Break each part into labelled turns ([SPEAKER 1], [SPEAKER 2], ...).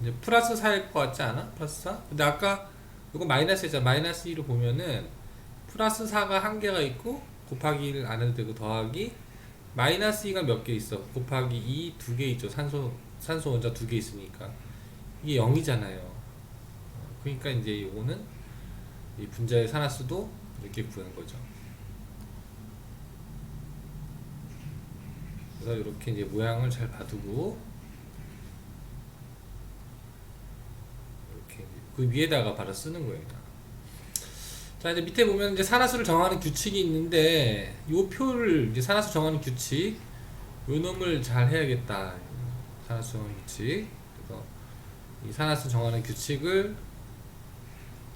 [SPEAKER 1] 이제 플러스 4일 것 같지 않아? 플러스 4? 근데 아까 이거 마이너스잖아. 마이너스 2로 보면은 플러스 4가 한 개가 있고 곱하기 1 안 해도 되고 더하기 마이너스 2가 몇 개 있어. 곱하기 2 두 개 있죠. 산소 원자 두 개 있으니까 이게 0이잖아요. 그러니까 이제 이거는 이 분자의 산화수도 이렇게 구하는 거죠. 그래서 이렇게 이제 모양을 잘 봐두고 이렇게 그 위에다가 바로 쓰는 거예요. 자, 이제 밑에 보면 이제 산화수를 정하는 규칙이 있는데 요 표를 이제 산화수 정하는 규칙 요 놈을 잘 해야겠다. 산화수 정하는 규칙. 그래서 이 산화수 정하는 규칙을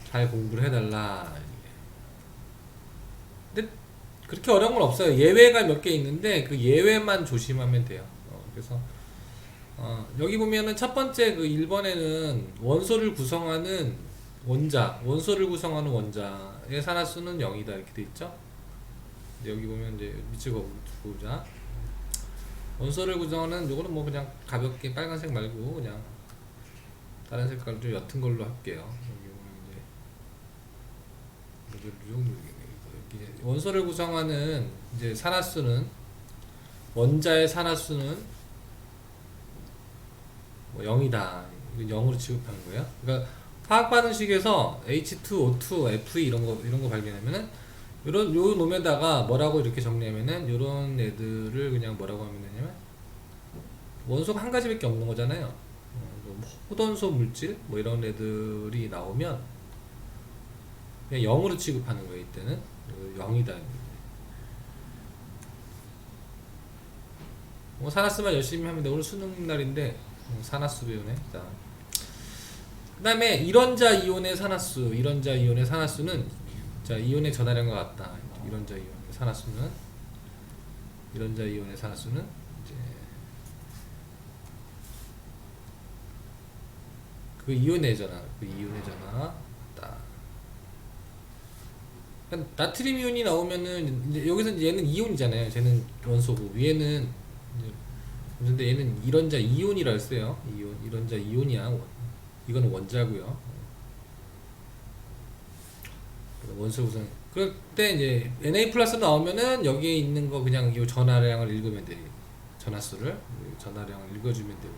[SPEAKER 1] 잘 공부를 해달라. 근데 그렇게 어려운 건 없어요. 예외가 몇 개 있는데 그 예외만 조심하면 돼요. 그래서 여기 보면은 첫 번째 그 1번에는 원소를 구성하는 원소를 구성하는 원자의 산화수는 0이다 이렇게 돼 있죠. 여기 보면 이제 밑줄 보자. 원소를 구성하는 요거는 뭐 그냥 가볍게 빨간색 말고 그냥 다른 색깔 좀 옅은 걸로 할게요. 여기 보면 이제 원소를 구성하는 이제 산화수는 원자의 산화수는 뭐 0이다. 0으로 취급하는 거예요. 그러니까 화학 반응식에서 H2O2, Fe 이런 거 발견하면은 요런 요 놈에다가 뭐라고 이렇게 정리하면은 요런 애들을 그냥 뭐라고 하면 되냐면 원소가 한 가지밖에 없는 거잖아요. 뭐 호돈소 물질 뭐 이런 애들이 나오면 그냥 0으로 취급하는 거예요. 이때는 0이다. 뭐 산화수만 열심히 하면 돼. 오늘 수능 날인데 산화수 배우네. 자, 그 다음에 이론자 이온의 산화수는 자 이온의 전하량과 같다. 이론자 이온의 산화수는 이제 그 이온의 전하 딱. 그러니까 나트륨 이온이 나오면은 이제 여기서 이제 얘는 이온이잖아요. 쟤는 원소고 위에는 이제 근데 얘는 이론자 이온이라 했어요. 이론자 이온이야. 이거는 원자고요. 원소 구성. 그럴 때 이제 Na 플러스 나오면은 여기에 있는 거 그냥 이 전하량을 읽으면 돼요. 전하수를 전하량을 읽어주면 돼요.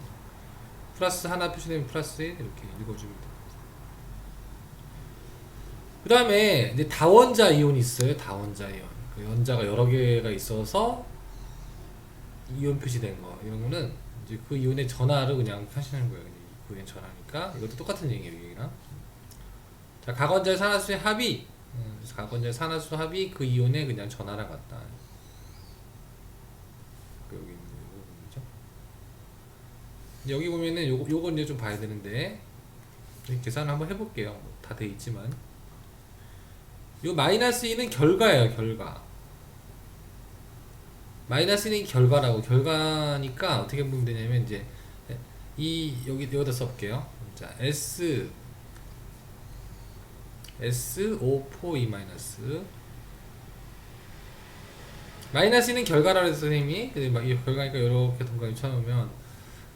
[SPEAKER 1] 플러스 하나 표시되면 플러스 1 이렇게 읽어주면 돼요. 그 다음에 이제 다원자 이온이 있어요. 다원자 이온. 그 원자가 여러 개가 있어서 이온 표시된 거 이런 거는 이제 그 이온의 전하를 그냥 하시는 거예요. 그 이온의 전하니까 이것도 똑같은 얘기예요. 여기랑. 자, 각원자의 산화수의 합이 각원자의 산화수 합이 그 이온의 그냥 전하랑 같다. 여기 있는 거 여기 보면은 요거 이제 좀 봐야 되는데 계산을 한번 해볼게요. 뭐 다 돼 있지만 요 마이너스 2는 결과예요. 결과. 마이너스 2는 결과라고. 결과니까 어떻게 보면 되냐면 이제 여기다 써볼게요. 자, SO4E 마이너스 마이너스 2는 결과라고 해서 선생님이 근데 막 이 결과니까 이렇게 동그라미 쳐놓으면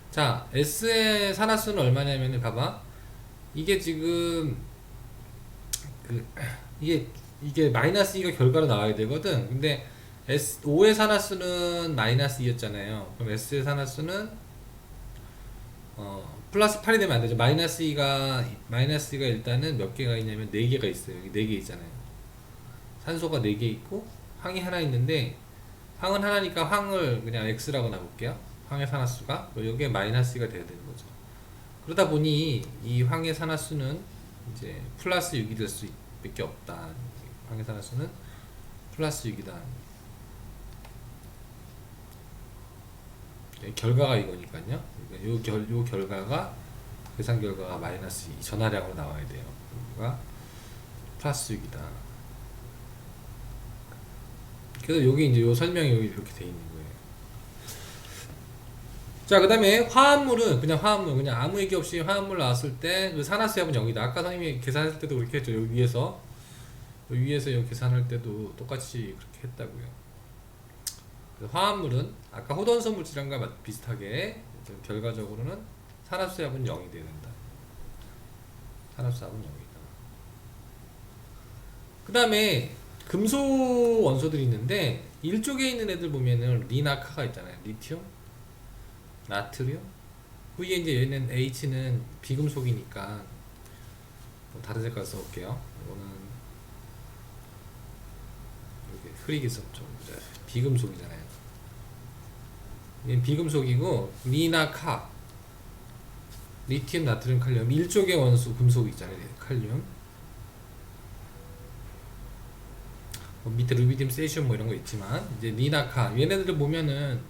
[SPEAKER 1] 자 S의 산화수는 얼마냐면은 봐봐 이게 지금 이게 마이너스 2가 결과로 나와야 되거든. 근데 O의 산화수는 마이너스 2였잖아요. 그럼 S의 산화수는 플러스 8이 되면 안 되죠. 마이너스 2가 일단은 몇 개가 있냐면 4개가 있어요. 여기 4개 있잖아요. 산소가 4개 있고 황이 하나 있는데 황은 하나니까 황을 그냥 X라고 놔볼게요. 황의 산화수가 여기에 마이너스 2가 돼야 되는 거죠. 그러다 보니 이 황의 산화수는 이제 플러스 6이 될 수밖에 없다. 황의 산화수는 플러스 6이다. 결과가 이거니까요. 요 결과가 계산 결과가 마이너스 2 전하량으로 나와야 돼요. 여기가 플러스 6이다. 그래서 여기 이제 요 설명이 여기 이렇게 돼 있는 거예요. 자, 그 다음에 화합물은 그냥 아무 얘기 없이 화합물 나왔을 때 그 산화수합은 0이다. 아까 선생님이 계산했을 때도 그렇게 했죠. 여기 위에서 여기 계산할 때도 똑같이 그렇게 했다고요. 화합물은 아까 호돈소 물질과 비슷하게 결과적으로는 산화수합은 0이 돼야 된다. 산화수합은 0이다. 그 다음에 금속 원소들이 있는데 일쪽에 있는 애들 보면은 리나카가 있잖아요. 리튬, 나트륨. 위에 이제 얘는 H는 비금속이니까 뭐 다른 색깔 써볼게요. 이거는 이렇게 흐리게 썼죠. 비금속이잖아요. 얘는 비금속이고 리나카, 리튬, 나트륨, 칼륨 일쪽의 원소 금속이 있잖아요. 칼륨. 뭐 밑에 루비디움, 세슘 뭐 이런 거 있지만 이제 리나카 얘네들을 보면은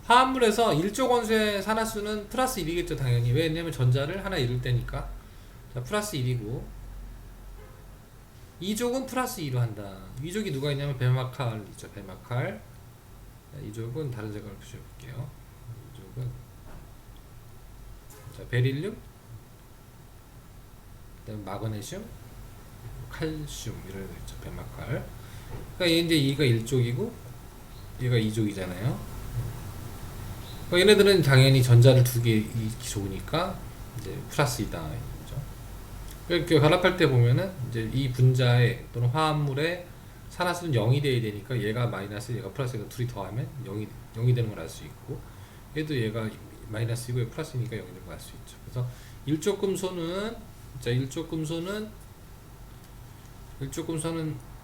[SPEAKER 1] 화합물에서 일족 원소의 산화수는 플러스 1이겠죠 당연히. 왜냐면 전자를 하나 잃을 때니까. 자, 플러스 1이고 2족은 플러스 2로 한다. 2족이 누가 있냐면 베마칼 있죠. 베마칼. 2족은 다른 색깔을 붙여볼게요. 2족은 자, 베릴륨, 그 다음에 마그네슘, 칼슘 이런 거 있죠. 베마칼. 그러니까 얘 이제 얘가 1족이고 얘가 2족이잖아요. 그러니까 얘네들은 당연히 전자를 두 개 좋으니까 이제 플러스 2다. 이렇게 결합할 때 보면은 이제 이 분자의 또는 화합물의 산화수는 0이 돼야 되니까 얘가 마이너스 얘가 플러스가 둘이 더하면 0이 되는 걸 알 수 있고 얘도 얘가 마이너스이고 얘 플러스니까 0이 되는 걸 알 수 있죠. 그래서 일족 금소는 자 일족 금소는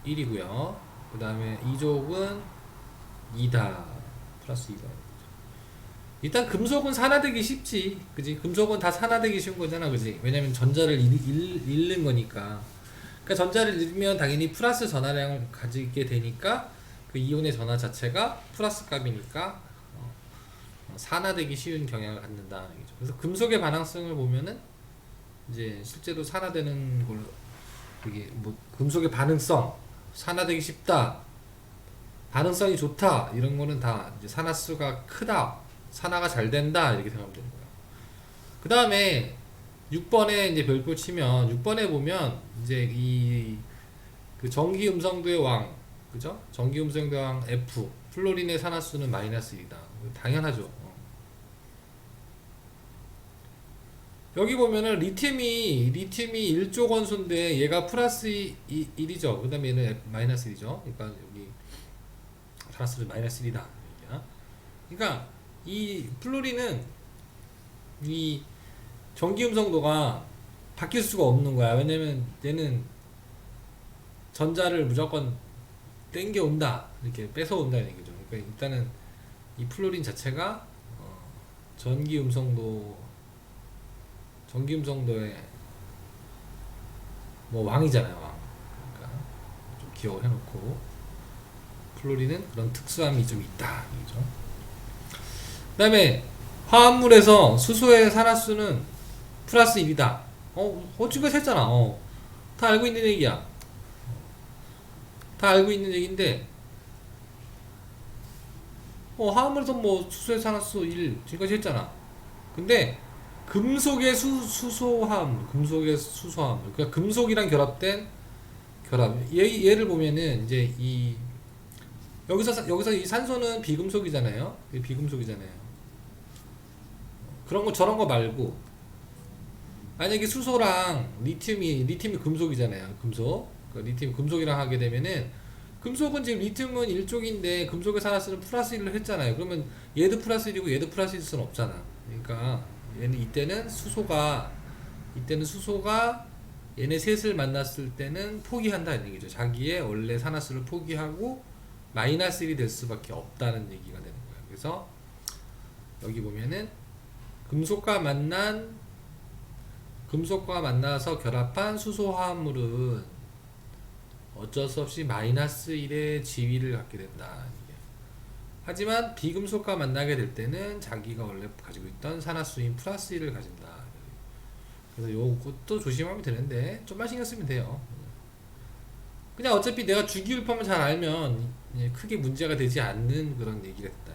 [SPEAKER 1] 1이고요. 그 다음에 2족은 2다. 플러스 2다. 일단 금속은 산화되기 쉽지. 그지? 금속은 다 산화되기 쉬운 거잖아. 그지? 왜냐면 전자를 잃는 거니까. 그러니까 전자를 잃으면 당연히 플러스 전하량을 가지게 되니까 그 이온의 전하 자체가 플러스 값이니까 산화되기 쉬운 경향을 갖는다. 그래서 금속의 반항성을 보면은 이제 실제로 산화되는 걸로 이게 뭐 금속의 반응성, 산화되기 쉽다, 반응성이 좋다 이런 거는 다 이제 산화수가 크다, 산화가 잘 된다 이렇게 생각하면 되는 거예요. 그 다음에 6번에 이제 별표 치면 6번에 보면 이제 이 그 전기 음성도의 왕, 그죠? 전기 음성도의 왕 F 플로린의 산화수는 마이너스 1이다. 당연하죠. 여기 보면은 리튬이 1족 원소인데 얘가 플러스 1이죠. 그 다음에 얘는 마이너스 1이죠. 그러니까 여기 산화수는 마이너스 1이다. 그러니까 이 플로린은 이 전기 음성도가 바뀔 수가 없는 거야. 왜냐면 얘는 전자를 무조건 땡겨온다. 이렇게 뺏어온다는 얘기죠. 그러니까 일단은 이 플로린 자체가 전기 음성도의 뭐 왕이잖아요. 왕. 그러니까 좀 기억을 해놓고 플로린은 그런 특수함이 좀 있다. 얘기죠. 그 다음에 화합물에서 수소의 산화수는 플러스 1이다. 지금 했잖아. 다 알고 있는 얘기야. 다 알고 있는 얘기인데 화합물에서 뭐 수소의 산화수 1 지금까지 했잖아. 근데 금속의 수소화합물, 금속의 수소화합물, 그러니까 금속이랑 결합된 결합. 얘를 보면은 이제 이 여기서 이 산소는 비금속이잖아요. 비금속이잖아요. 그런 거 저런 거 말고 만약에 수소랑 리튬이 금속이잖아요. 금속. 그러니까 리튬 금속이랑 하게 되면은 금속은 지금 리튬은 1족인데 금속의 산화수는 플러스 1을 했잖아요. 그러면 얘도 플러스 1이고 얘도 플러스 1일 수는 없잖아. 그러니까 이때는 수소가 얘네 셋을 만났을 때는 포기한다는 얘기죠. 자기의 원래 산화수를 포기하고 마이너스 1이 될 수밖에 없다는 얘기가 되는 거예요. 그래서 여기 보면은 금속과 만나서 결합한 수소 화합물은 어쩔 수 없이 마이너스 1의 지위를 갖게 된다. 하지만 비금속과 만나게 될 때는 자기가 원래 가지고 있던 산화수인 플러스 1을 가진다. 그래서 요것도 조심하면 되는데 좀만 신경 쓰면 돼요. 그냥 어차피 내가 주기율법만 잘 알면 크게 문제가 되지 않는 그런 얘기가 됐다.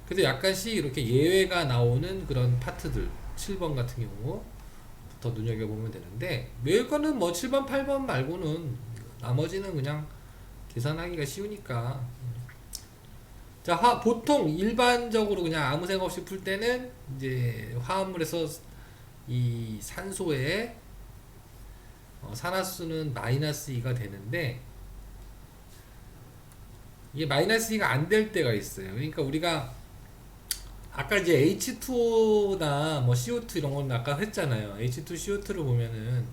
[SPEAKER 1] 그래서 약간씩 이렇게 예외가 나오는 그런 파트들 7번 같은 경우부터 눈여겨보면 되는데 외울 거는 뭐 7번 8번 말고는 나머지는 그냥 계산하기가 쉬우니까. 자, 보통 일반적으로 그냥 아무 생각 없이 풀 때는 이제 화합물에서 이 산소의 산화수는 마이너스 2가 되는데 이게 마이너스 2가 안 될 때가 있어요. 그러니까 우리가 아까 이제 H2O나 뭐 CO2 이런 건 아까 했잖아요. H2, CO2를 보면은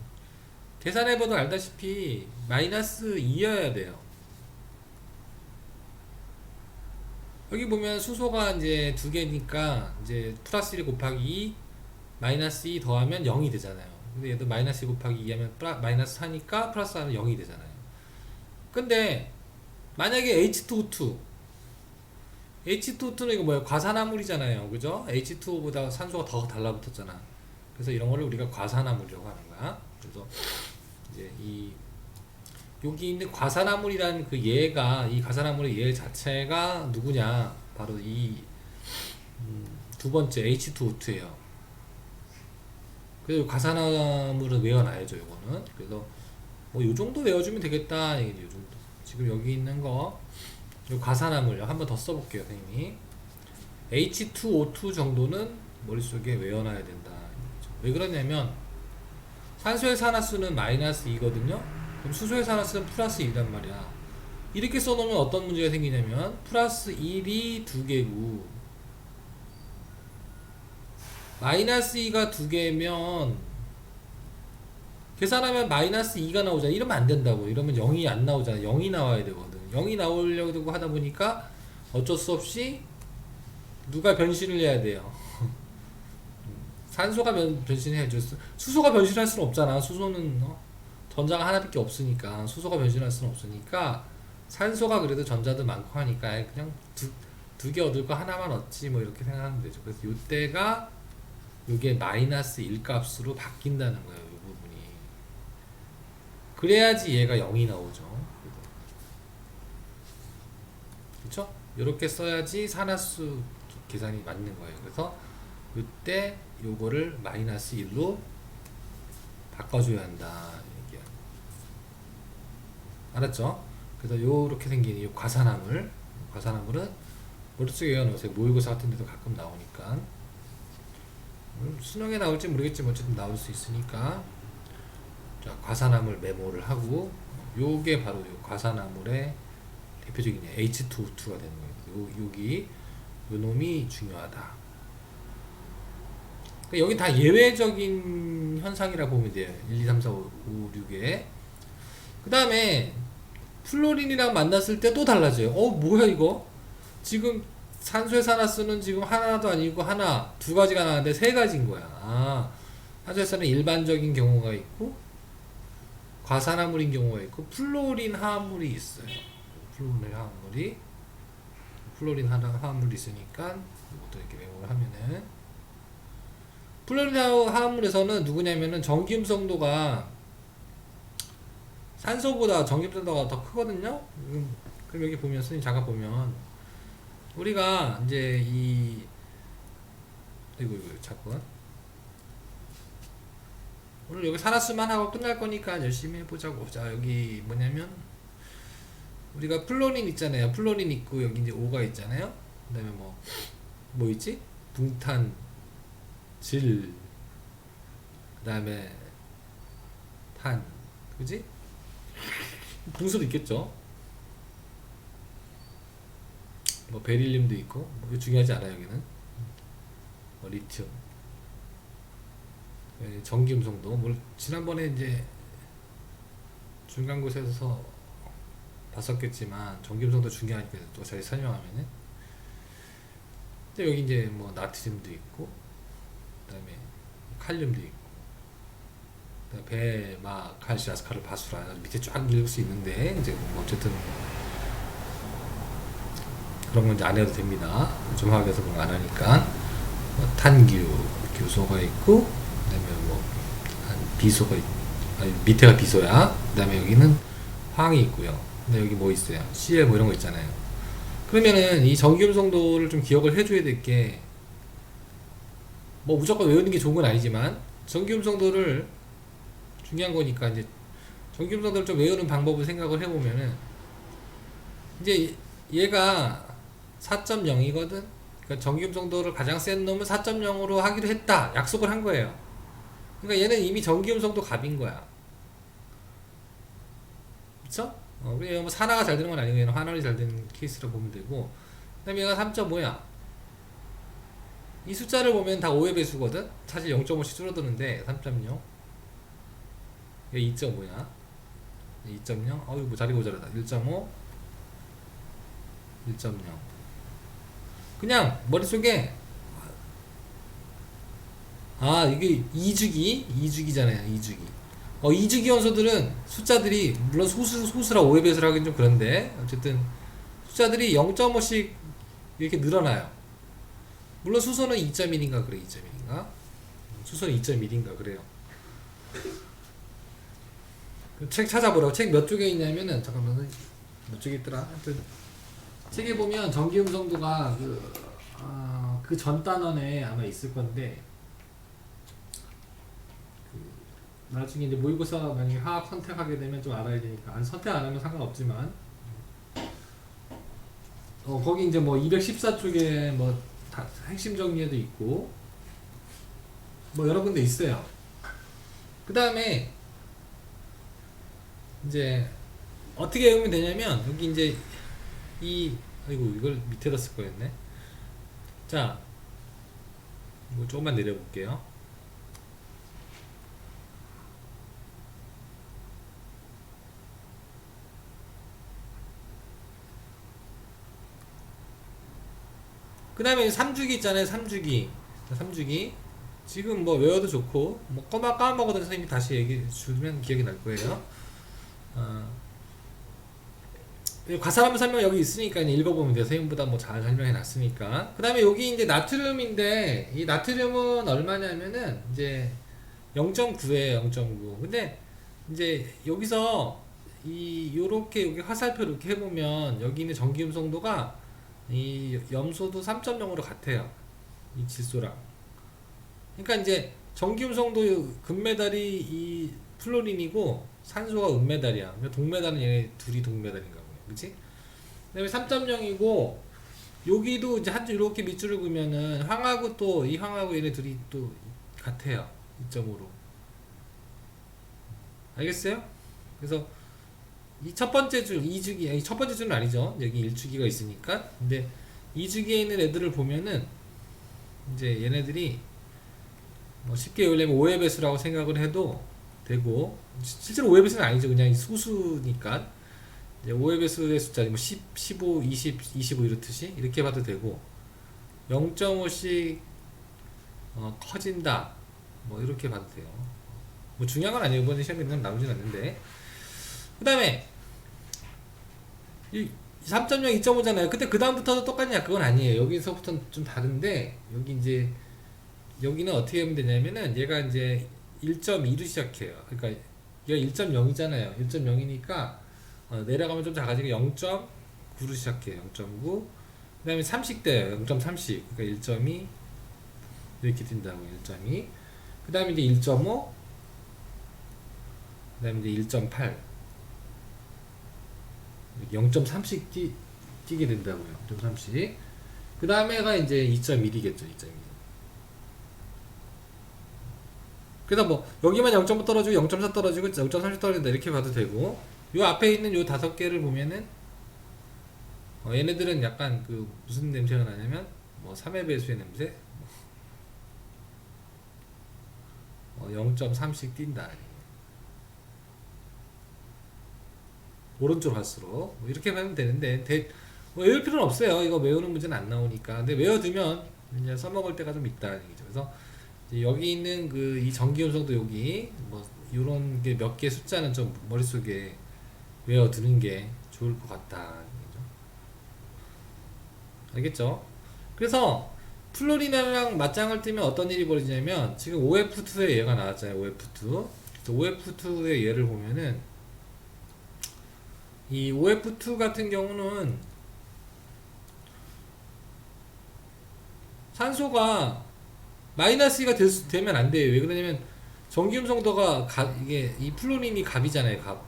[SPEAKER 1] 계산해봐도 알다시피 마이너스 2여야 돼요. 여기 보면 수소가 이제 두 개니까 이제 플러스 1 곱하기 2 마이너스 2 더하면 0이 되잖아요. 근데 얘도 마이너스 2 곱하기 2 하면 마이너스 4니까 플러스 4는 0이 되잖아요. 근데 만약에 H2O2는 이거 뭐예요? 과산화물이잖아요. 그죠? H2O보다 산소가 더 달라붙었잖아. 그래서 이런 거를 우리가 과산화물이라고 하는 거야. 그래서 이제 여기 있는 과산화물이라는 그 얘가, 이 과산화물의 얘 자체가 누구냐? 바로 두 번째 H2O2예요. 그래서 과산화물을 외워놔야죠, 요거는. 그래서 뭐 요 정도 외워주면 되겠다. 요 정도. 지금 여기 있는 거, 요 과산화물 한 번 더 써볼게요, 선생님이. H2O2 정도는 머릿속에 외워놔야 된다. 왜 그러냐면 산소의 산화수는 마이너스 2거든요. 그럼 수소의 산화수는 플러스 1이란 말이야. 이렇게 써놓으면 어떤 문제가 생기냐면 플러스 1이 2개고 마이너스 2가 2개면 계산하면 마이너스 2가 나오잖아. 이러면 안 된다고. 이러면 0이 안 나오잖아. 0이 나와야 되거든. 0이 나오려고 하다 보니까 어쩔 수 없이 누가 변신을 해야 돼요. 산소가 변신해야죠. 수소가 변신할 수는 없잖아. 수소는 전자가 하나밖에 없으니까 수소가 변신할 수는 없으니까 산소가 그래도 전자도 많고 하니까 그냥 두 개 얻을 거 하나만 얻지 뭐 이렇게 생각하면 되죠. 그래서 이때가 이게 마이너스 1 값으로 바뀐다는 거예요. 이 부분이. 그래야지 얘가 0이 나오죠. 그렇죠? 이렇게 써야지 산화수 계산이 맞는 거예요. 그래서 이때 요거를 마이너스 1로 바꿔줘야 한다. 알았죠? 그래서 요렇게 생긴 이 과산화물은 머릿속에 외워놓으세요. 모의고사 같은 데도 가끔 나오니까. 수능에 나올지 모르겠지만 어쨌든 나올 수 있으니까. 자, 과산화물 메모를 하고 요게 바로 요 과산화물의 대표적인 H2O2가 되는 거예요. 여기 요 놈이 중요하다. 그러니까 여기 다 예외적인 현상이라 보면 돼요. 1, 2, 3, 4, 5, 6에. 그 다음에 플로린이랑 만났을 때 또 달라져요. 뭐야 이거? 지금 산소의 산화수는 지금 하나도 아니고 두 가지가 나왔는데 세 가지인 거야. 산소에서는 일반적인 경우가 있고 과산화물인 경우가 있고 플로린 화합물이 있어요. 플로린 화합물이 있으니까 이것도 이렇게 메모를 하면은 플로린 화합물에서는 누구냐면은 전기음성도가 산소보다 전기음성도가 더 크거든요. 그럼 여기 보면 선생님 잠깐 보면 우리가 이제 이거 잠깐 오늘 여기 산화수만 하고 끝날 거니까 열심히 해보자고. 자, 여기 뭐냐면 우리가 플로린 있잖아요. 플로린 있고 여기 이제 O가 있잖아요. 그 다음에 뭐 있지? 붕탄, 질, 그 다음에 탄, 그지? 붕수도 있겠죠. 뭐 베릴륨도 있고 뭐 중요하지 않아요. 여기는 리튬, 전기음성도 지난번에 이제 중간고사에서 봤었겠지만 전기음성도 중요하니까 또 잘 설명하면은 여기 이제 뭐 나트륨도 있고 그다음에 칼륨도 있고 배, 마, 칼시, 아스카르, 바수라 밑에 쫙 읽을 수 있는데 이제 뭐 어쨌든 그런 건 이제 안 해도 됩니다. 중화학에서 그런 거 안 하니까 탄규, 규소가 있고 그다음에 비소가 밑에가 비소야. 그다음에 여기는 황이 있고요. 근데 여기 뭐 있어요? CL 뭐 이런 거 있잖아요. 그러면은 이 전기음성도를 좀 기억을 해줘야 될 게 뭐 무조건 외우는 게 좋은 건 아니지만 전기음성도를 중요한 거니까 이제 전기음성도를 좀 외우는 방법을 생각을 해보면은 이제 얘가 4.0이거든. 그러니까 전기음성도를 가장 센 놈은 4.0으로 하기로 했다. 약속을 한 거예요. 그러니까 얘는 이미 전기음성도 갑인 거야. 그쵸? 그래 뭐 산화가 잘 되는 건 아니고 얘는 환원이 잘 되는 케이스라고 보면 되고, 그 다음에 얘가 3.5야. 이 숫자를 보면 다 5의 배수거든? 사실 0.5씩 줄어드는데 3.0 얘 2.5야 2.0 어이구 뭐 자리 모자라다 1.5 1.0 그냥 머릿속에 아 이게 2주기잖아요 2주기 2주기 원소들은 숫자들이 물론 소수라 5의 배수를 하긴 좀 그런데 어쨌든 숫자들이 0.5씩 이렇게 늘어나요. 물론 수소는 2.1인가 그래 2.1인가 수소는 2.1인가 그래요. 그 책 찾아보라고. 책 몇 쪽에 있냐면은 잠깐만 몇 쪽에 있더라. 하여튼 책에 보면 전기음성도가 그 전 단원에 아마 있을 건데 나중에 이제 모의고사 만약에 화학 선택하게 되면 좀 알아야 되니까 안 선택 안 하면 상관없지만 거기 이제 뭐 214쪽에 뭐 다 핵심 정리에도 있고 뭐 여러 군데 있어요. 그 다음에 이제 어떻게 외우면 되냐면 여기 이제 아이고 이걸 밑에다 쓸 거였네. 자 이거 조금만 내려볼게요. 그 다음에 3주기 있잖아요. 3주기 지금 뭐 외워도 좋고 뭐 까먹어도 선생님이 다시 얘기해 주면 기억이 날 거예요. 과사람 설명 여기 있으니까 읽어보면 돼요. 선생님보다 뭐 잘 설명해 놨으니까. 그 다음에 여기 이제 나트륨인데 이 나트륨은 얼마냐면은 이제 0.9에요 0.9. 근데 이제 여기서 요렇게 여기 화살표 이렇게 해보면 여기 있는 전기음성도가 이 염소도 3.0으로 같아요. 이 질소랑. 그러니까 이제 전기음성도 금메달이 이 플로린이고 산소가 은메달이야. 그러니까 동메달은 얘네 둘이 동메달인가 보네. 그치? 그 다음에 3.0이고 여기도 이제 한 줄 이렇게 밑줄을 그으면은 황하고 또 이 황하고 얘네 둘이 또 같아요. 2.5로. 알겠어요? 그래서 이 첫 번째 줄 2주기 아니 첫 번째 줄은 아니죠. 여기 1주기가 있으니까. 근데 2주기에 있는 애들을 보면은 이제 얘네들이 뭐 쉽게 외우려면 5의 배수라고 생각을 해도 되고 실제로 5의 배수는 아니죠. 그냥 수수니까 이제 5의 배수의 숫자 뭐 10, 15, 20, 25 이렇듯이 이렇게 봐도 되고 0.5씩 커진다 뭐 이렇게 봐도 돼요. 뭐 중요한 건 아니에요. 이번에 시험에 나오진 않는데. 그 다음에 이 3.0, 2.5잖아요. 근데 그 다음부터도 똑같냐? 그건 아니에요. 여기서부터는 좀 다른데 여기 이제 여기는 어떻게 하면 되냐면은 얘가 이제 1.2로 시작해요. 그러니까 얘가 1.0이잖아요. 1.0이니까 내려가면 좀 작아지고 0.9로 시작해요. 0.9. 그 다음에 30대예요. 0.30. 그러니까 1.2 이렇게 뛴다고 1.2. 그 다음에 이제 1.5. 그 다음에 이제 1.8. 0.3씩 뛰게 된다고요. 0.3씩. 그 다음에가 이제 2.1이겠죠. 2.1. 그래서 뭐 여기만 0.5 떨어지고 0.4 떨어지고 0.30 떨어진다 이렇게 봐도 되고 요 앞에 있는 요 5개를 보면은 얘네들은 약간 그 무슨 냄새가 나냐면 뭐 3의 배수의 냄새 0.3씩 뛴다. 오른쪽 갈수록 뭐 이렇게 하면 되는데 뭐 외울 필요는 없어요. 이거 외우는 문제는 안 나오니까. 근데 외워두면 이제 써먹을 때가 좀 있다는 얘기죠. 그래서 여기 있는 그 이 전기음성도 여기 뭐 요런 게 몇 개 숫자는 좀 머릿속에 외워두는 게 좋을 것 같다. 알겠죠? 그래서 플로리나랑 맞짱을 뜨면 어떤 일이 벌어지냐면 지금 OF2에 얘가 나왔잖아요. OF2. OF2의 얘를 보면은 이 OF2 같은 경우는 산소가 마이너스 2가 되면 안 돼요. 왜 그러냐면 전기음성도가 이게 이 플로린이 갑이잖아요. 갑.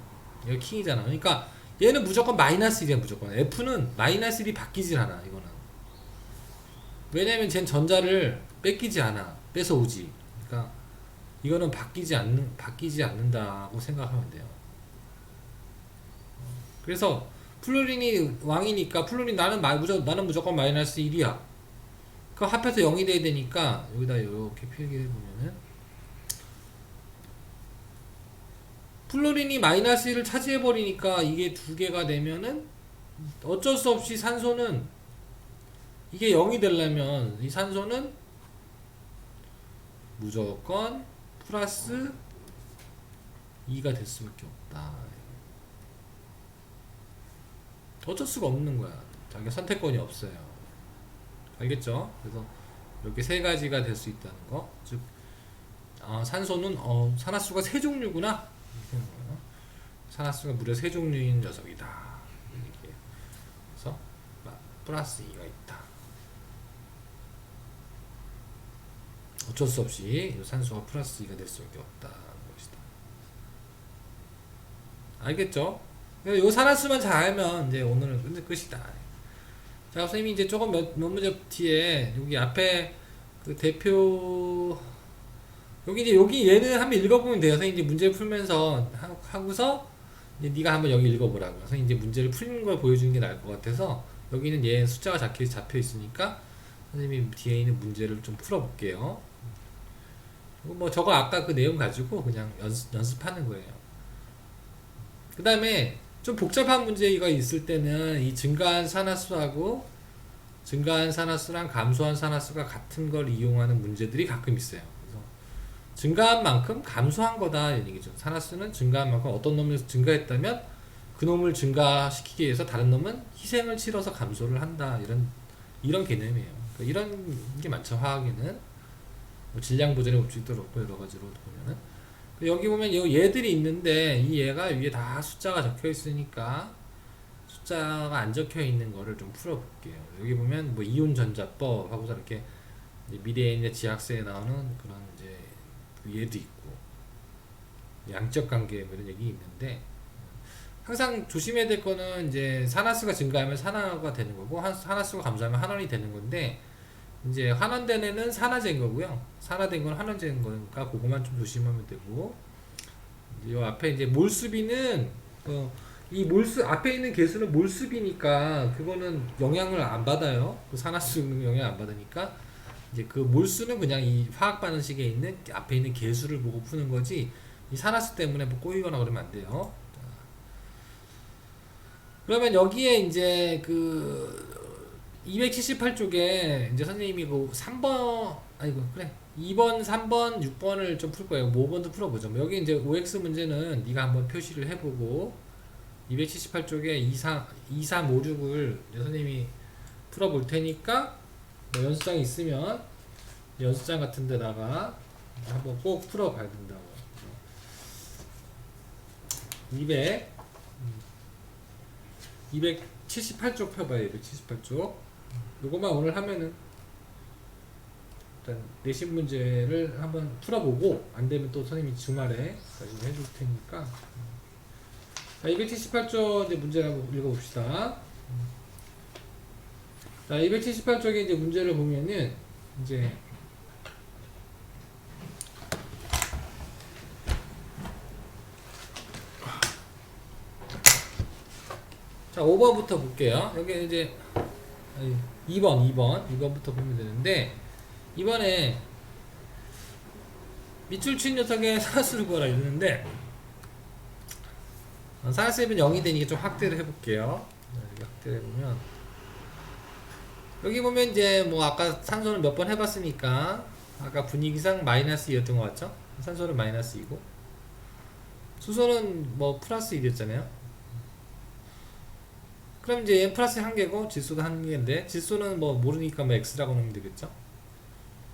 [SPEAKER 1] 이거 킹이잖아. 그러니까 얘는 무조건 마이너스 1이야. 무조건. F는 마이너스 1이 바뀌질 않아. 이거는. 왜냐면 쟨 전자를 뺏기지 않아. 뺏어오지. 그러니까 이거는 바뀌지 않는다고 생각하면 돼요. 그래서 플루린이 왕이니까 플루린 나는 무조건 마이너스 1이야. 그 합해서 0이 돼야 되니까 여기다 이렇게 필기해 보면은 플루린이 마이너스 1을 차지해 버리니까 이게 두 개가 되면은 어쩔 수 없이 산소는 이게 0이 되려면 이 산소는 무조건 플러스 2가 될 수밖에 없다. 어쩔 수가 없는 거야. 자기가 선택권이 없어요. 알겠죠? 그래서 이렇게 세 가지가 될 수 있다는 거. 즉, 산소는 산화수가 세 종류구나. 산화수가 무려 세 종류인 녀석이다. 그래서 플러스 2가 있다. 어쩔 수 없이 산소가 플러스 2가 될 수밖에 없다는 것이다. 알겠죠? 이 산화수만 잘 알면 이제 오늘은 끝이다. 자, 선생님이 이제 조금 몇 문제 뒤에 여기 앞에 그 대표 여기 얘는 한번 읽어보면 돼요. 선생님 이제 문제 풀면서 하고서 이제 네가 한번 여기 읽어보라고. 선생님 이제 문제를 풀는 걸 보여주는 게 나을 것 같아서 여기는 얘 숫자가 잡혀 있으니까 선생님이 뒤에 있는 문제를 좀 풀어볼게요. 뭐 저거 아까 그 내용 가지고 그냥 연습하는 거예요. 그 다음에 좀 복잡한 문제가 있을 때는 이 증가한 산화수하고 증가한 산화수랑 감소한 산화수가 같은 걸 이용하는 문제들이 가끔 있어요. 그래서 증가한 만큼 감소한 거다 이런 얘기죠. 산화수는 증가한 만큼 어떤 놈을 증가했다면 그 놈을 증가시키기 위해서 다른 놈은 희생을 치러서 감소를 한다 이런 개념이에요. 그러니까 이런 게 많죠. 화학에는 뭐 질량 보존의 법칙도 그렇고 여러 가지로 보면은 여기 보면 얘들이 있는데 이 얘가 위에 다 숫자가 적혀 있으니까 숫자가 안 적혀 있는 거를 좀 풀어볼게요. 여기 보면 뭐 이온 전자법 하고서 이렇게 미래에 이제 지학서에 나오는 그런 이제 얘도 있고 양적 관계 뭐 이런 얘기 있는데 항상 조심해야 될 거는 이제 산화수가 증가하면 산화가 되는 거고 산화수가 감소하면 환원이 되는 건데 이제 환원된 애는 산화제인 거고요. 산화된 건 환원제인 거니까 그거만 좀 조심하면 되고 이 앞에 이제 몰수비는 이 몰수 앞에 있는 개수는 몰수비니까 그거는 영향을 안 받아요. 그 산화수는 영향 안 받으니까 이제 그 몰수는 그냥 이 화학 반응식에 있는 앞에 있는 개수를 보고 푸는 거지 이 산화수 때문에 뭐 꼬이거나 그러면 안 돼요. 그러면 여기에 이제 그 278쪽에 이제 선생님이 그 3번 그래 2번, 3번, 6번을 좀 풀 거예요. 5번도 풀어보죠. 여기 이제 OX 문제는 네가 한번 표시를 해보고 278쪽에 2, 3, 5, 6을 선생님이 풀어볼 테니까 뭐 연습장이 있으면 연습장 같은 데다가 한번 꼭 풀어봐야 된다고. 278쪽 펴봐요. 278쪽. 요거만 오늘 하면은 일단 내신 문제를 한번 풀어보고 안 되면 또 선생님이 주말에 다시 해줄 테니까. 자, 278쪽 이제 문제를 한번 읽어봅시다. 자, 278쪽에 이제 문제를 보면은 이제 자, 5번부터 볼게요. 여기 이제 2번부터 보면 되는데 이번에 밑줄 친 녀석의 산화수를 구하라 이러는데 산화수는 0이 되니까 좀 확대를 해볼게요. 여기 확대를 해보면 여기 보면 이제 뭐 아까 산소는 몇 번 해봤으니까 아까 분위기상 마이너스 2였던 것 같죠? 산소는 마이너스 2고 수소는 뭐 플러스 2였잖아요. 그럼 이제 얘는 플러스 1개고 질소도 1개인데 질소는 뭐 모르니까 뭐 x라고 넣으면 되겠죠.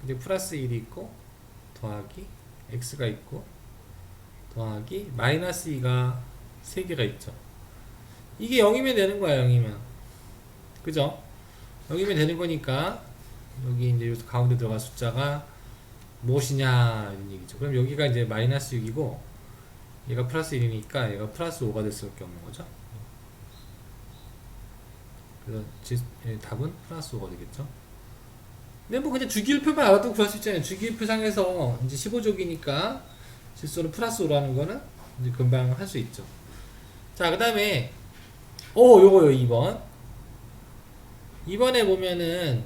[SPEAKER 1] 이제 플러스 1이 있고 더하기 x가 있고 더하기 마이너스 2가 3개가 있죠. 이게 0이면 되는 거야. 0이면 그죠? 0이면 되는 거니까 여기 이제 가운데 들어갈 숫자가 무엇이냐 이런 얘기죠. 그럼 여기가 이제 마이너스 6이고 얘가 플러스 1이니까 얘가 플러스 5가 될 수밖에 없는 거죠. 그래서 답은 플러스 5가 되겠죠. 근데 뭐 그냥 주기율표만 알아도 구할 수 있잖아요. 주기율표상에서 이제 15족이니까 질소는 플러스 5라는 거는 이제 금방 할 수 있죠. 자, 그 다음에 요거요 2번. 2번에 보면은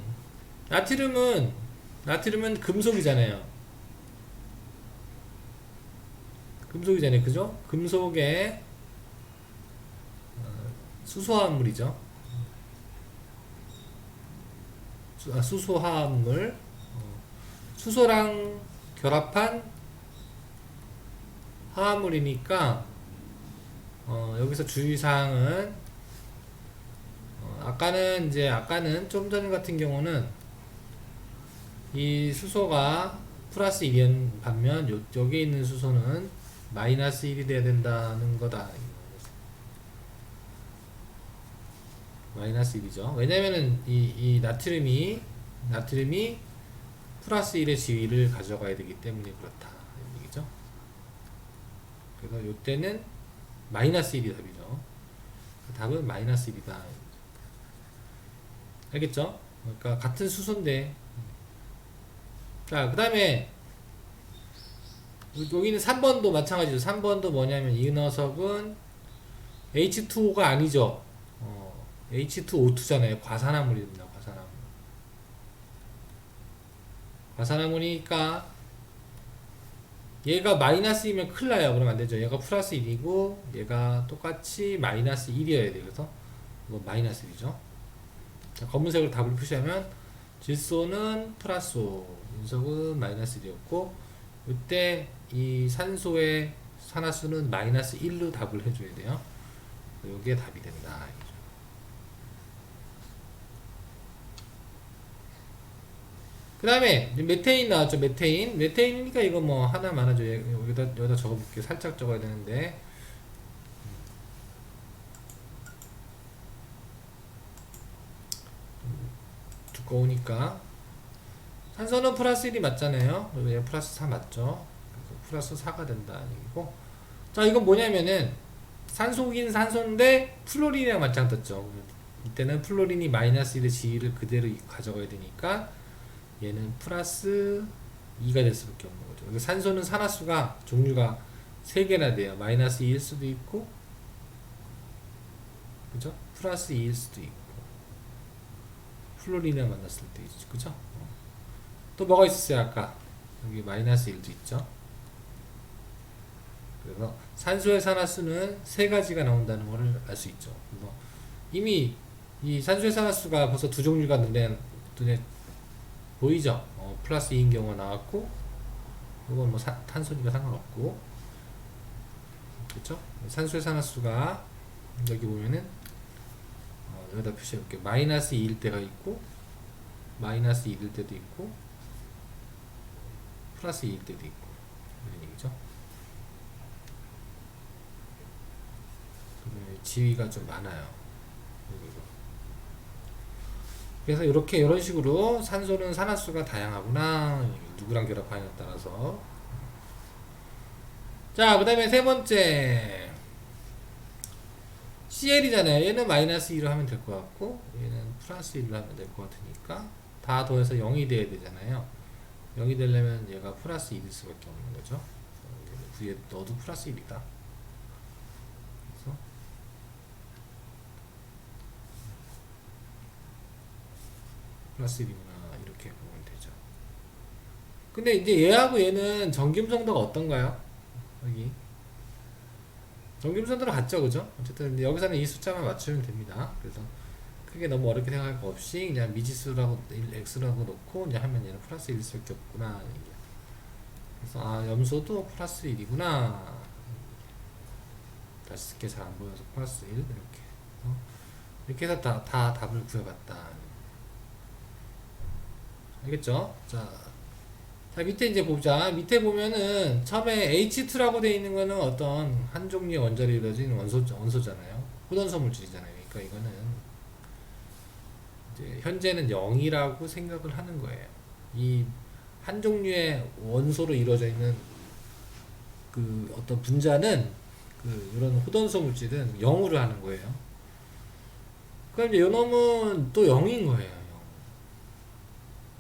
[SPEAKER 1] 나트륨은 금속이잖아요. 그죠? 금속의 수소화합물이죠. 수소화합물. 수소랑 결합한 화합물이니까 여기서 주의사항은 아까는 좀 전 같은 경우는 이 수소가 플러스 1인 반면 여기에 있는 수소는 마이너스 1이 돼야 된다는 거다. 마이너스 1이죠. 왜냐면은 이 나트륨이 플러스 1의 지위를 가져가야 되기 때문에 그렇다. 이런 얘기죠. 그래서 이때는 마이너스 1이 답이죠. 답은 마이너스 1이다. 알겠죠? 그러니까 같은 수소인데. 자, 그 다음에 여기는 3번도 마찬가지죠. 3번도 뭐냐면 이 녀석은 H2O가 아니죠. H2O2잖아요. 과산화물입니다. 과산화물이니까 얘가 마이너스 2면 큰일 나요. 그러면 안 되죠. 얘가 플러스 1이고 얘가 똑같이 마이너스 1이어야 돼요. 그래서 이거 마이너스 1이죠. 자, 검은색으로 답을 표시하면 질소는 플러스 5, 윤석은 마이너스 1이었고 이때 이 산소의 산화수는 마이너스 1로 답을 해줘야 돼요. 이게 답이 된다. 그 다음에 메테인 나왔죠. 메테인이니까 이거 뭐 하나 많아져. 여기다 적어볼게요. 살짝 적어야 되는데 두꺼우니까 산소는 플러스 1이 맞잖아요. 그리고 얘 플러스 4 맞죠. 플러스 4가 된다는 얘기고. 자, 이건 뭐냐면은 산소긴 산소인데 플로린이랑 맞짱 떴죠. 이때는 플로린이 마이너스 1의 지위를 그대로 가져가야 되니까 얘는 플러스 2가 될 수밖에 없는 거죠. 산소는 산화수가 종류가 3개나 돼요. 마이너스 2일 수도 있고, 그죠? 플러스 2일 수도 있고, 플로린이랑 만났을 때 있죠. 그죠? 또 뭐가 있었어요? 아까 여기 마이너스 1도 있죠. 그래서 산소의 산화수는 3가지가 나온다는 것을 알 수 있죠. 그래서 이미 이 산소의 산화수가 벌써 2종류가 눈에 보이죠? 플러스 2인 경우가 나왔고, 이건 뭐 탄소니까 상관없고, 그렇죠? 산소의 산화수가 여기 보면은 여기다 표시해볼게요. 마이너스 2일 때가 있고, 마이너스 1일 때도 있고, 플러스 2일 때도 있고, 이런 얘기죠. 지위가 좀 많아요. 그래서 이런 식으로 산소는 산화수가 다양하구나. 누구랑 결합하냐에 따라서. 자, 그 다음에 세 번째 CL이잖아요. 얘는 마이너스 1로 하면 될 것 같고 얘는 플러스 1로 하면 될 것 같으니까 다 더해서 0이 돼야 되잖아요. 0이 되려면 얘가 플러스 1일 수밖에 없는 거죠. 위에 너도 플러스 1이다. 플러스 1이구나 이렇게 보면 되죠. 근데 이제 얘하고 얘는 전기음성도가 어떤가요? 여기 전기음성도는 같죠, 그죠? 어쨌든 여기서는 이 숫자만 맞추면 됩니다. 그래서 크게 너무 어렵게 생각할 거 없이 그냥 미지수라고 x라고 놓고 이제 하면 얘는 플러스 1일 수밖에 없구나. 그래서 염소도 플러스 1이구나. 다시 쓸게 잘 안 보여서 플러스 1 이렇게 해서 다 답을 구해봤다. 알겠죠? 자, 밑에 이제 보자. 밑에 보면은 처음에 H2라고 되어 있는 거는 어떤 한 종류의 원자로 이루어진 원소잖아요. 호돈소 물질이잖아요. 그러니까 이거는 이제 현재는 0이라고 생각을 하는 거예요. 이 한 종류의 원소로 이루어져 있는 그 어떤 분자는 이런 호돈소 물질은 0으로 하는 거예요. 그럼 이제 요놈은 또 0인 거예요.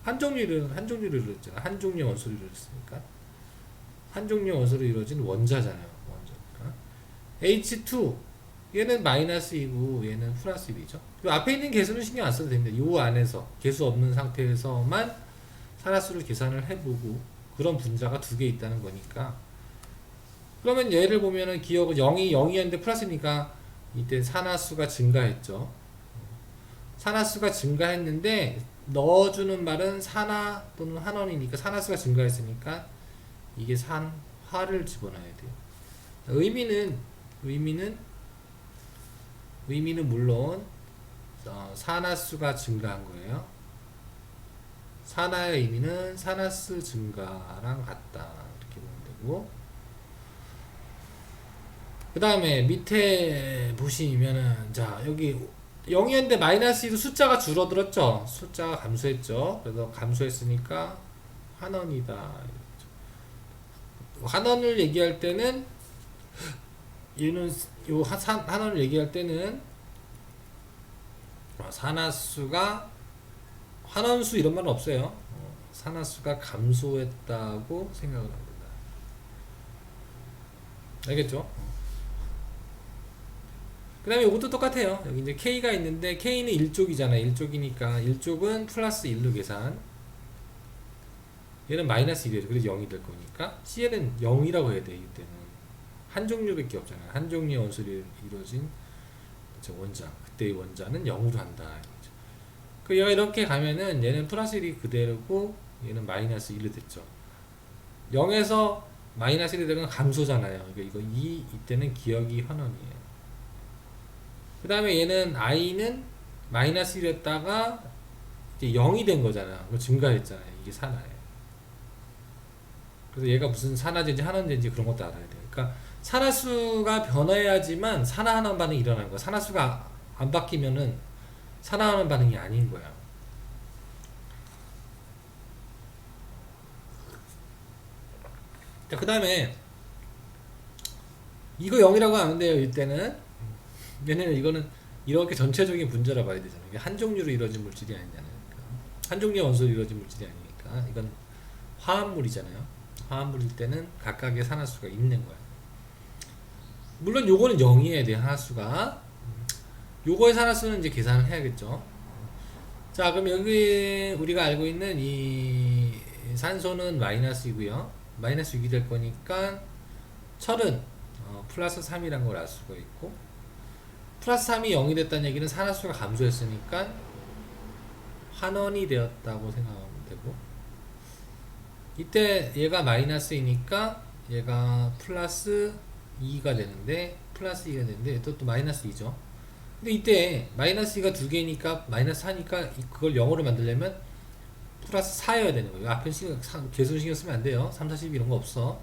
[SPEAKER 1] 한 종류를 이루어졌잖아. 한 종류의 원소로 이루어졌으니까. 한 종류의 원소로 이루어진 원자잖아요. 원자. H2 얘는 마이너스 2고 얘는 플러스 1이죠. 요 앞에 있는 개수는 신경 안 써도 됩니다. 요 안에서 개수 없는 상태에서만 산화수를 계산을 해보고 그런 분자가 두 개 있다는 거니까. 그러면 얘를 보면은 기억은 0이 0이었는데 플러스니까 이때 산화수가 증가했죠. 산화수가 증가했는데 넣어주는 말은 산화 또는 한원이니까 산화수가 증가했으니까 이게 산화를 집어넣어야 돼요. 의미는 물론 산화수가 증가한 거예요. 산화의 의미는 산화수 증가랑 같다 이렇게 보면 되고, 그 다음에 밑에 보시면은 자 여기 0이었는데 마이너스 2로 숫자가 줄어들었죠. 숫자가 감소했죠. 그래서 감소했으니까 한원이다. 한원을 얘기할 때는 얘는 요 한원을 얘기할 때는 산화수가 한원수 이런 말은 없어요. 산화수가 감소했다고 생각을 합니다. 알겠죠? 그 다음에 이것도 똑같아요. 여기 이제 K가 있는데 K는 1족이잖아요. 1족이니까 1족은 플러스 1로 계산, 얘는 마이너스 1이에요. 그래서 0이 될 거니까 CL은 0이라고 해야 돼요. 이때는 한 종류밖에 없잖아요. 한 종류의 원소로 이루어진 원자, 그때의 원자는 0으로 한다. 그 얘가 이렇게 가면은 얘는 플러스 1이 그대로고 얘는 마이너스 1로 됐죠. 0에서 마이너스 1이 되는 건 감소잖아요. 그러니까 이거 이때는 기억이 환원이에요. 그 다음에 얘는 i는 마이너스 1이었다가 이제 0이 된 거잖아. 증가했잖아요. 이게 산화예요. 그래서 얘가 무슨 산화제인지 한원제인지 그런 것도 알아야 돼요. 그러니까 산화수가 변화해야지만 산화하는 반응이 일어나는 거야. 산화수가 안 바뀌면은 산화하는 반응이 아닌 거야. 자, 그 다음에 이거 0이라고 하면 돼요. 이때는 왜냐면 이거는 이렇게 전체적인 분자라 봐야 되잖아요. 이게 한 종류로 이루어진 물질이 아니잖아요. 한 종류의 원소로 이루어진 물질이 아니니까 이건 화합물이잖아요. 화합물일 때는 각각의 산화수가 있는 거야. 물론 요거는 0이어야 돼요. 산화수가. 요거의 산화수는 이제 계산을 해야겠죠. 자, 그럼 여기 우리가 알고 있는 이 산소는 마이너스이고요. 마이너스 6이 될 거니까 철은 플러스 3이란 걸 알 수가 있고, 플러스 3이 0이 됐다는 얘기는 산화수가 감소했으니까 환원이 되었다고 생각하면 되고, 이때 얘가 마이너스이니까 얘가 플러스 2가 되는데 또 마이너스 2죠. 근데 이때 마이너스 2가 두 개니까 마이너스 4니까 그걸 0으로 만들려면 플러스 4여야 되는 거예요. 앞에 개수 신경 쓰면 안 돼요. 3, 4, 10 이런 거 없어.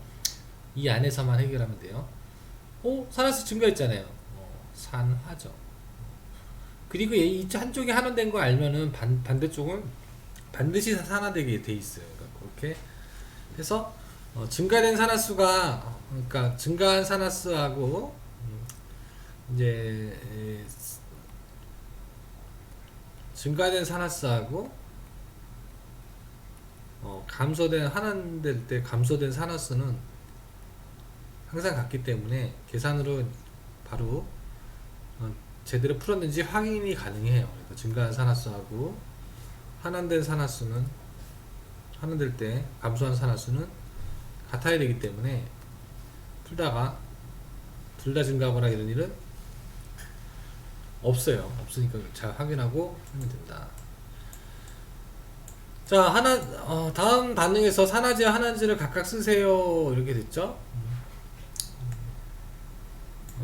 [SPEAKER 1] 이 안에서만 해결하면 돼요. 산화수 증가했잖아요. 산화죠. 그리고 이 한쪽이 환원된 거 알면은 반대쪽은 반드시 산화되게 돼 있어요. 그러니까 그렇게 해서 증가된 산화수가, 그러니까 증가한 산화수하고 이제 증가된 산화수하고 감소된 환원될 때 감소된 산화수는 항상 같기 때문에 계산으로 바로 제대로 풀었는지 확인이 가능해요. 그러니까 증가한 산화수하고 환원된 산화수는, 환원될 때 감소한 산화수는 같아야 되기 때문에 풀다가 둘 다 증가하거나 이런 일은 없어요. 없으니까 잘 확인하고 하면 된다. 자, 다음 반응에서 산화제와 한화제를 각각 쓰세요. 이렇게 됐죠?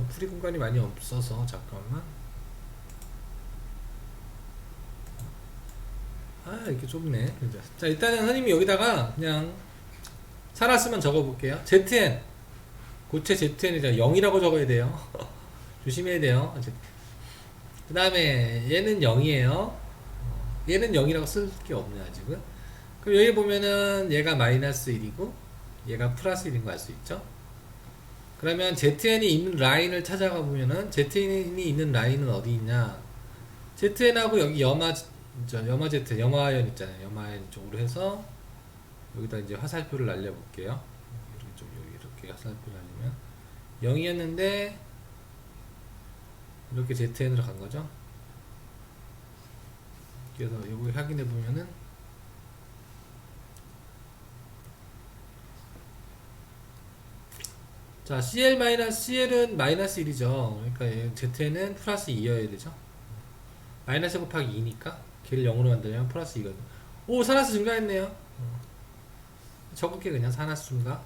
[SPEAKER 1] 풀이 공간이 많이 없어서 잠깐만. 이렇게 좁네. 자, 일단은 선생님이 여기다가 그냥 산화수만 적어볼게요. ZN, 고체 ZN이잖아. 0이라고 적어야 돼요. 조심해야 돼요. 그 다음에 얘는 0이에요. 얘는 0이라고 쓸 게 없네 아직은. 그럼 여기 보면은 얘가 마이너스 1이고 얘가 플러스 1인 거 알 수 있죠. 그러면 ZN이 있는 라인을 찾아가 보면은 ZN이 있는 라인은 어디 있냐, ZN하고 여기 염화 Z, 염화아연 있잖아요. 염화아연 쪽으로 해서 여기다 이제 화살표를 날려볼게요. 이렇게 화살표 날리면 0이었는데 이렇게 ZN으로 간 거죠. 그래서 여기 확인해 보면은 자 CL은 마이너스 1이죠. 그러니까 ZN은 플러스 2여야 되죠. 마이너스 곱하기 2니까 걔를 0으로 만들면 플러스 2거든. 오, 산화수 증가했네요. 적을게 그냥 산화수 증가.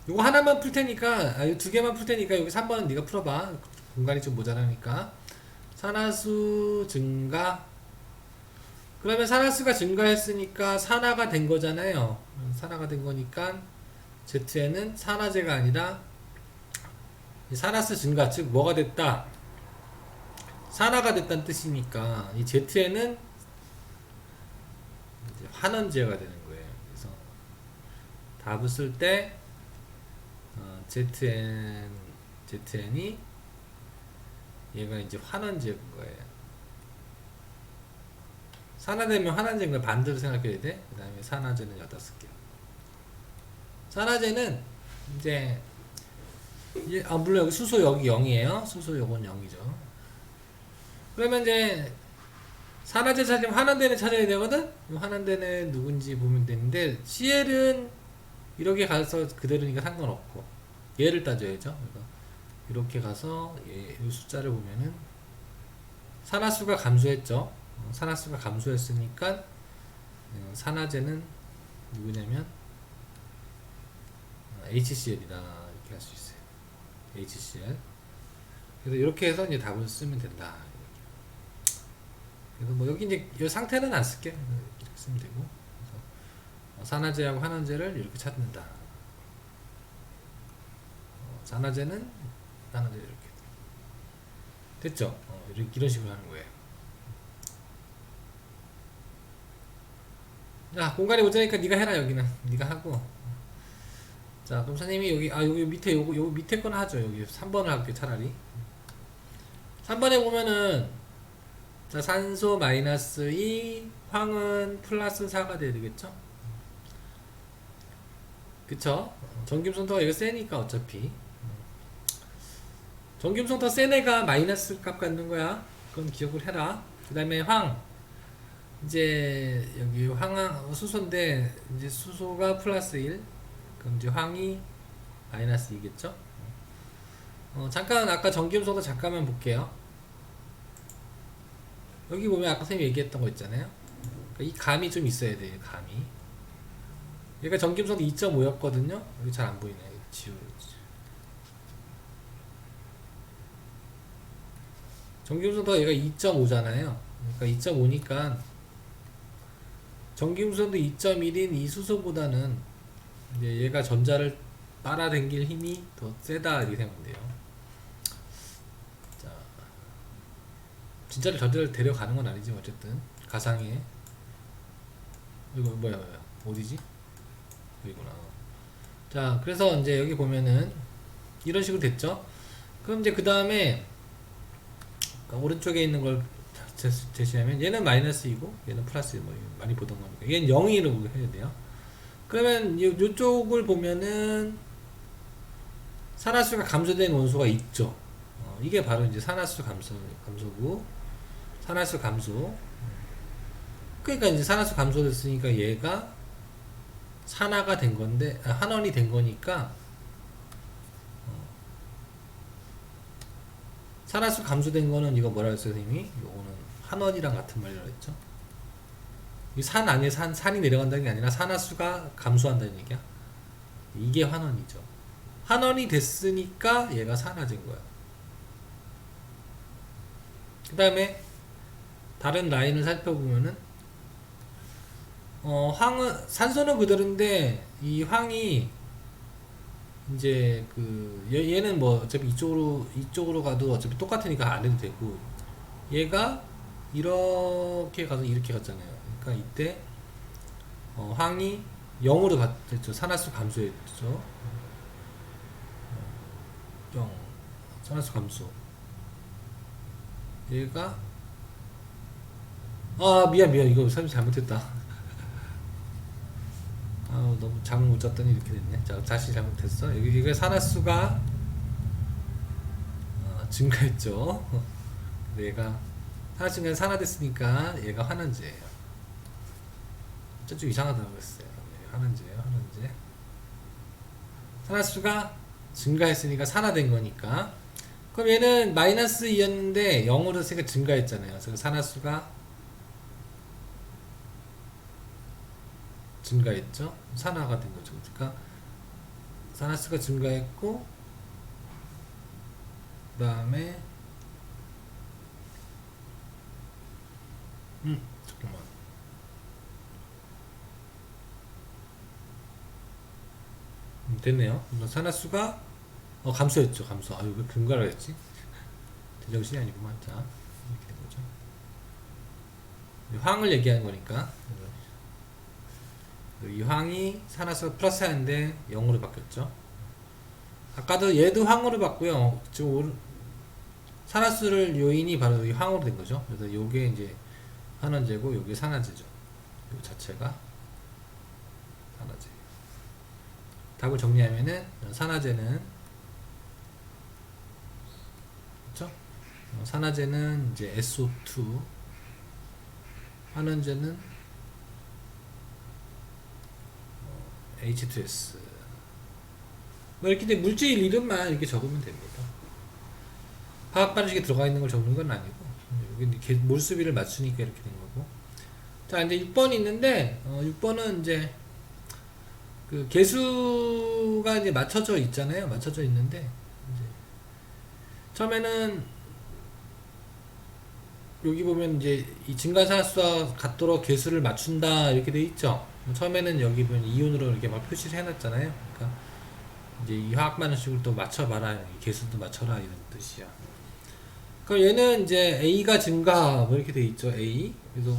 [SPEAKER 1] 요거 하나만 풀 테니까, 요 두 개만 풀 테니까 여기 3번은 네가 풀어봐. 공간이 좀 모자라니까. 산화수 증가. 그러면 산화수가 증가했으니까 산화가 된 거잖아요. 산화가 된 거니까 Z에는 산화제가 아니라 산화수 증가, 즉 뭐가 됐다? 산화가 됐다는 뜻이니까 이 Z에는 이제 환원제가 되는 거예요. 그래서 답을 쓸 때 ZN이 얘가 이제 환원제인 거예요. 산화되면 환원제인 걸 반대로 생각해야 돼. 그 다음에 산화제는 6개. 산화제는 이제 물론 여기 수소 여기 0이에요. 수소 요건 0이죠. 그러면 이제 산화제 찾으면 환원대는 찾아야 되거든. 환원대는 누군지 보면 되는데 CL은 이렇게 가서 그대로니까 상관없고 얘를 따져야죠. 그래서 이렇게 가서 이 숫자를 보면은 산화수가 감소했죠. 산화수가 감소했으니까 산화제는 누구냐면 HCl이다 이렇게 할 수 있어요. HCl. 그래서 이렇게 해서 이제 답을 쓰면 된다. 그래서 뭐 여기 이제 이 상태는 안 쓸게. 이렇게 쓰면 되고. 그래서 산화제하고 환원제를 이렇게 찾는다. 산화제는 환원제 이렇게 됐죠. 이런 식으로 하는 거예요. 자, 공간이 모자니까 네가 해라. 여기는 네가 하고. 자, 그럼 선생님이 여기 밑에 요거 밑에 거나 하죠. 여기 3번을 할게요. 차라리 3번에 보면은 자, 산소 마이너스 2, 황은 플러스 4가 돼야 되겠죠? 그쵸? 전기음성도가 이거 세니까 어차피 전기음성도 센 애가 마이너스 값 갖는 거야. 그건 기억을 해라. 그 다음에 황 이제 여기 수소인데 이제 수소가 플러스 1 그럼 이제 황이 마이너스 2겠죠? 잠깐 아까 전기음성도 잠깐만 볼게요. 여기 보면 아까 선생님이 얘기했던 거 있잖아요. 그러니까 이 감이 좀 있어야 돼요. 감이. 얘가 전기음성도 2.5였거든요. 여기 잘 안 보이네. 전기음성도가 얘가 2.5잖아요. 그러니까 2.5니까 전기음성도 2.1인 이 수소보다는 이제 얘가 전자를 빨아당길 힘이 더 세다 이렇게 생각하면 돼요. 자, 진짜로 전자를 데려가는 건 아니지만 어쨌든 가상의 이거 뭐야 어디지? 여기구나. 자, 그래서 이제 여기 보면은 이런 식으로 됐죠. 그럼 이제 그 다음에 오른쪽에 있는 걸 제시하면 얘는 마이너스이고 얘는 플러스 뭐 많이 보던 거니까 얘는 0이라고 해야 돼요. 그러면 요쪽을 보면은 산화수가 감소된 원소가 있죠. 이게 바로 이제 산화수 감소고 산화수 감소. 그러니까 이제 산화수 감소됐으니까 얘가 산화가 된 건데 환원이 된 거니까 산화수 감소된 거는 이거 뭐라 했어요, 선생님이? 요거는 환원이랑 같은 말이라고 했죠. 이 산 안에 산이 내려간다는 게 아니라 산화수가 감소한다는 얘기야. 이게 환원이죠. 환원이 됐으니까 얘가 산화제인 거야. 그 다음에 다른 라인을 살펴보면은 산소는 그대로인데 이 황이 이제 얘는 뭐 어차피 이쪽으로 가도 어차피 똑같으니까 안 해도 되고 얘가 이렇게 가서 이렇게 갔잖아요. 그러니까 이때 황이 0으로 갔죠. 산화수 감소했죠. 0 산화수 감소. 얘가 미안 이거 사실 잘못했다. 너무 잠을 못 잤더니 이렇게 됐네. 자, 다시 잘못했어. 여기 산화수가 증가했죠. 얘가 산화수가 산화됐으니까 얘가 환원제예요. 좀 이상하다고 했어요. 환원제예요. 환원제. 산화수가 증가했으니까 산화된 거니까. 그럼 얘는 마이너스 2였는데 0으로 했으니까 증가했잖아요. 그래서 산화수가 증가했죠. 산화가 된 거죠. 그러니까 산화수가 증가했고, 그 다음에 잠깐만. 됐네요. 산화수가 감소했죠. 감소. 아유, 왜 증가를 했지? 제정신이 아니구만. 자, 이렇게 된 거죠. 황을 얘기하는 거니까. 이 황이 산화수가 플러스 하는데 0으로 바뀌었죠. 아까도 얘도 황으로 바뀌고요. 지금 산화수를 요인이 바로 이 황으로 된 거죠. 그래서 요게 이제 환원제고 요게 산화제죠. 요 자체가 산화제. 답을 정리하면은 산화제는 그렇죠? 산화제는 이제 SO2, 환원제는 H2S. 뭐 이렇게 물질 이름만 이렇게 적으면 됩니다. 화학 반응식에 들어가 있는 걸 적는 건 아니고 여기 몰수비를 맞추니까 이렇게 된 거고. 자, 이제 6번이 있는데 6번은 이제 그 개수가 이제 맞춰져 있잖아요. 맞춰져 있는데 이제 처음에는 여기 보면 이제 이 증가산화수와 같도록 개수를 맞춘다 이렇게 돼 있죠. 처음에는 여기 보면 이온으로 이렇게 막 표시를 해놨잖아요. 그러니까 이제 이 화학 반응식을 또 맞춰봐라, 개수도 맞춰라 이런 뜻이야. 그럼 얘는 이제 A가 증가 뭐 이렇게 돼 있죠. A. 그래서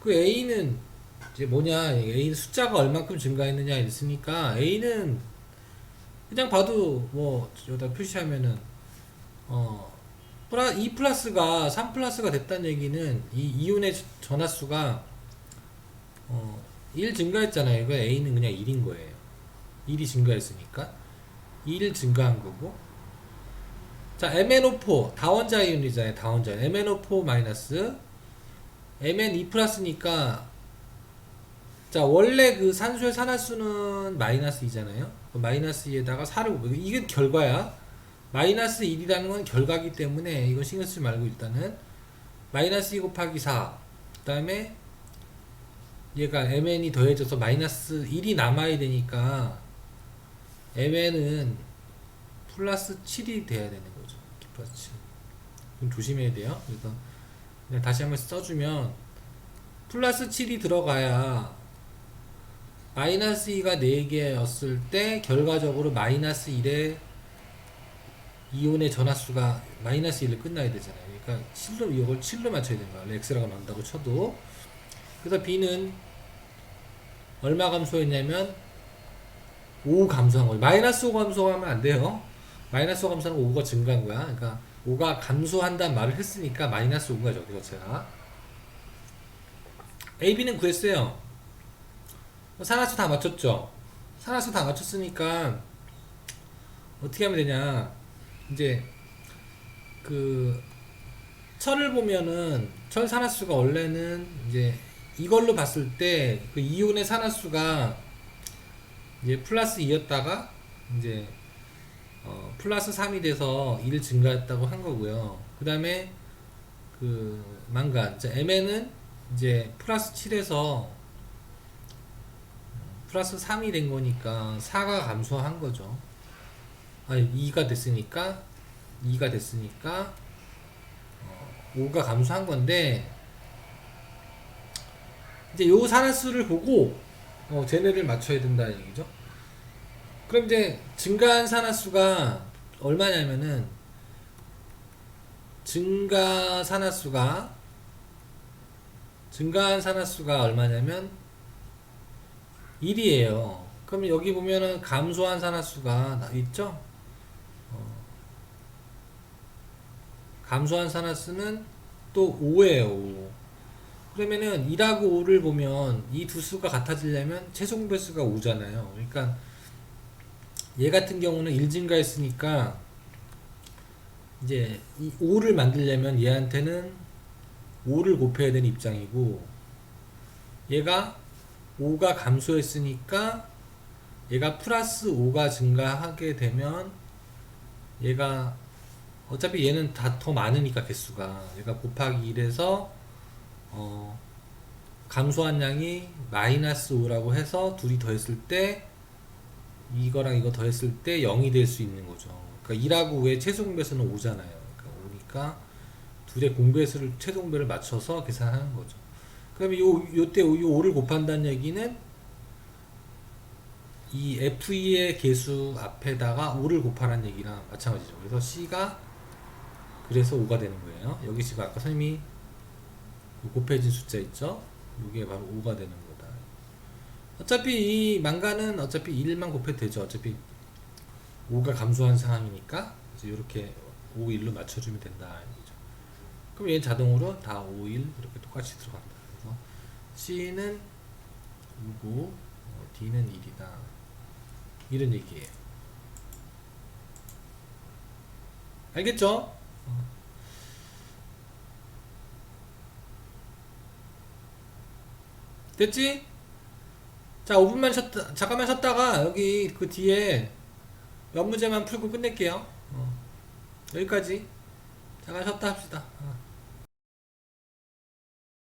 [SPEAKER 1] 그 A는 이제 뭐냐, A 숫자가 얼만큼 증가했느냐 있으니까 A는 그냥 봐도 뭐 여기다 표시하면은 2 플러스가 3 플러스가 됐다는 얘기는 이 이온의 전하수가 1 증가했잖아요. 그 A는 그냥 1인 거예요. 1이 증가했으니까 1 증가한 거고. 자, MnO4 다원자 이온이잖아요. 다원자 MnO4 마이너스 Mn 2 플러스니까, 자, 원래 그 산소의 산화수는 마이너스 2잖아요. 그 마이너스 2에다가 4를 이게 결과야. 마이너스 1이라는 건 결과기 때문에 이거 신경 쓰지 말고 일단은 마이너스 2 곱하기 4, 그 다음에 얘가 mn이 더해져서 마이너스 1이 남아야 되니까 mn은 플러스 7이 돼야 되는 거죠. 플러스 7. 그럼 조심해야 돼요. 그래서 그냥 다시 한번 써주면 플러스 7이 들어가야 마이너스 2가 4개였을 때 결과적으로 마이너스 1에 이온의 전하수가 마이너스 1로 끝나야 되잖아요. 그러니까 7로, 이걸 7로 맞춰야 되는 거야. x라고 나온다고 쳐도. 그래서 b는 얼마 감소했냐면 5 감소한 거예요. 마이너스 5 감소하면 안 돼요. 마이너스 5 감소하면 5가 증가한 거야. 그러니까 5가 감소한다는 말을 했으니까 마이너스 5가 저기서 제가 A, B는 구했어요. 산화수 다 맞췄죠. 산화수 다 맞췄으니까 어떻게 하면 되냐, 이제 그 철을 보면은 철 산화수가 원래는 이제 이걸로 봤을 때 그 이온의 산화수가 이제 플러스 2였다가 이제 플러스 3이 돼서 1 증가했다고 한 거고요. 그 다음에 그 망간, Mn은 이제 플러스 7에서 플러스 3이 된 거니까 4가 감소한 거죠. 아니, 2가 됐으니까 5가 감소한 건데, 이제 요 산화수를 보고 쟤네를 맞춰야 된다는 얘기죠. 그럼 이제 증가한 산화수가 얼마냐면은, 증가한 산화수가 얼마냐면 1이에요. 그러면 여기 보면은 감소한 산화수가 있죠? 감소한 산화수는 또 5예요. 5. 그러면은 1하고 5를 보면 이 두 수가 같아지려면 최소 공배수가 5잖아요. 그러니까 얘 같은 경우는 1 증가했으니까 이제 이 5를 만들려면 얘한테는 5를 곱해야 되는 입장이고, 얘가 5가 감소했으니까 얘가 플러스 5가 증가하게 되면, 얘가 어차피 얘는 다 더 많으니까 개수가, 얘가 곱하기 1에서 감소한 양이 마이너스 5라고 해서 둘이 더했을 때, 이거랑 이거 더했을 때 0이 될 수 있는 거죠. 그러니까 2하고 5의 최소 공배수는 5잖아요. 그러니까 5니까 둘의 공배수를 최소 공배를 맞춰서 계산하는 거죠. 그러면 요때 요 5를 곱한다는 얘기는 이 F2의 개수 앞에다가 5를 곱하라는 얘기랑 마찬가지죠. 그래서 C가 그래서 5가 되는 거예요. 여기 지금 아까 선생님이 곱해진 숫자 있죠? 이게 바로 5가 되는 거다. 어차피 이 망가는 어차피 1만 곱해도 되죠. 어차피 5가 감소한 상황이니까 이렇게 5, 1로 맞춰주면 된다. 얘기죠. 그럼 얘는 자동으로 다 5, 1 이렇게 똑같이 들어간다. 그래서 C는 5고 D는 1이다. 이런 얘기예요. 알겠죠? 됐지? 자, 5분만 쉬었다, 잠깐만 쉬었다가 여기 그 뒤에 몇 문제만 풀고 끝낼게요. 여기까지. 잠깐 쉬었다 합시다.